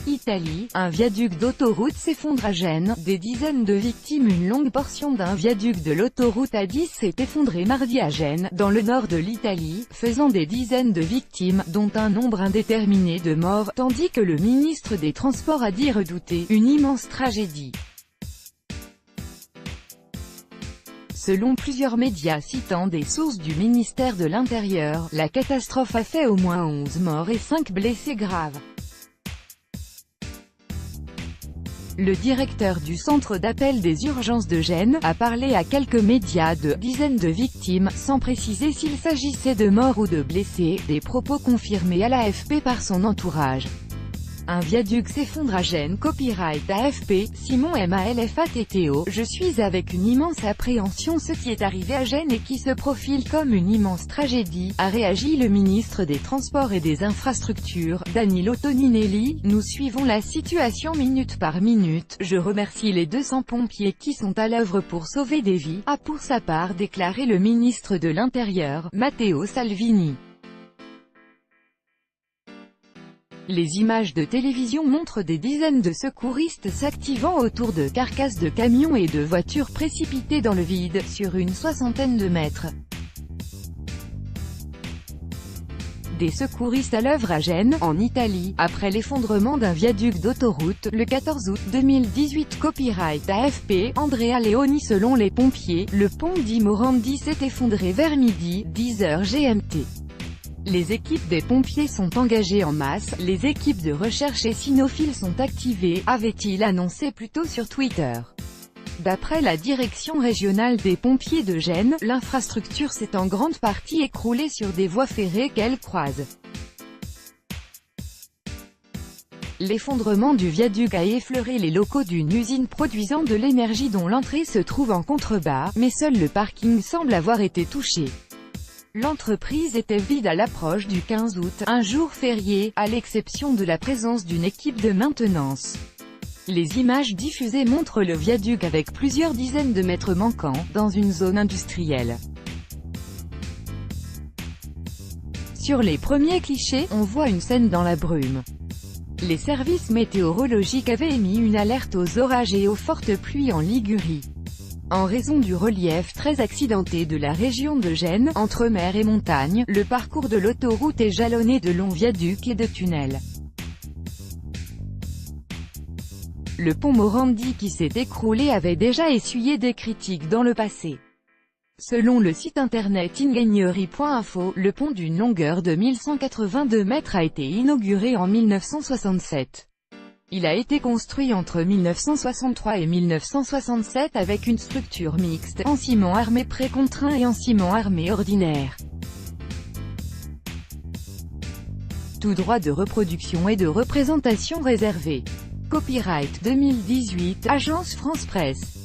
Italie, un viaduc d'autoroute s'effondre à Gênes, des dizaines de victimes. Une longue portion d'un viaduc de l'autoroute A10 s'est effondré mardi à Gênes, dans le nord de l'Italie, faisant des dizaines de victimes, dont un nombre indéterminé de morts, tandis que le ministre des Transports a dit redouter une immense tragédie. Selon plusieurs médias citant des sources du ministère de l'Intérieur, la catastrophe a fait au moins 11 morts et 5 blessés graves. Le directeur du centre d'appel des urgences de Gênes a parlé à quelques médias de dizaines de victimes, sans préciser s'il s'agissait de morts ou de blessés, des propos confirmés à l'AFP par son entourage. Un viaduc s'effondre à Gênes. Copyright AFP, Simon Malfatto. Je suis avec une immense appréhension. Ce qui est arrivé à Gênes et qui se profile comme une immense tragédie, a réagi le ministre des Transports et des Infrastructures, Danilo Toninelli. Nous suivons la situation minute par minute. Je remercie les 200 pompiers qui sont à l'œuvre pour sauver des vies, a pour sa part déclaré le ministre de l'Intérieur, Matteo Salvini. Les images de télévision montrent des dizaines de secouristes s'activant autour de carcasses de camions et de voitures précipitées dans le vide, sur une soixantaine de mètres. Des secouristes à l'œuvre à Gênes, en Italie, après l'effondrement d'un viaduc d'autoroute, le 14 août 2018. Copyright AFP, Andrea Leoni. Selon les pompiers, le pont di Morandi s'est effondré vers midi, 10h GMT. Les équipes des pompiers sont engagées en masse, les équipes de recherche et cynophiles sont activées, avait-il annoncé plus tôt sur Twitter. D'après la direction régionale des pompiers de Gênes, l'infrastructure s'est en grande partie écroulée sur des voies ferrées qu'elle croise. L'effondrement du viaduc a effleuré les locaux d'une usine produisant de l'énergie dont l'entrée se trouve en contrebas, mais seul le parking semble avoir été touché. L'entreprise était vide à l'approche du 15 août, un jour férié, à l'exception de la présence d'une équipe de maintenance. Les images diffusées montrent le viaduc avec plusieurs dizaines de mètres manquants, dans une zone industrielle. Sur les premiers clichés, on voit une scène dans la brume. Les services météorologiques avaient émis une alerte aux orages et aux fortes pluies en Ligurie. En raison du relief très accidenté de la région de Gênes, entre mer et montagne, le parcours de l'autoroute est jalonné de longs viaducs et de tunnels. Le pont Morandi qui s'est écroulé avait déjà essuyé des critiques dans le passé. Selon le site internet ingegnerie.info, le pont d'une longueur de 1182 mètres a été inauguré en 1967. Il a été construit entre 1963 et 1967 avec une structure mixte, en ciment armé précontraint et en ciment armé ordinaire. Tout droit de reproduction et de représentation réservé. Copyright 2018, Agence France Presse.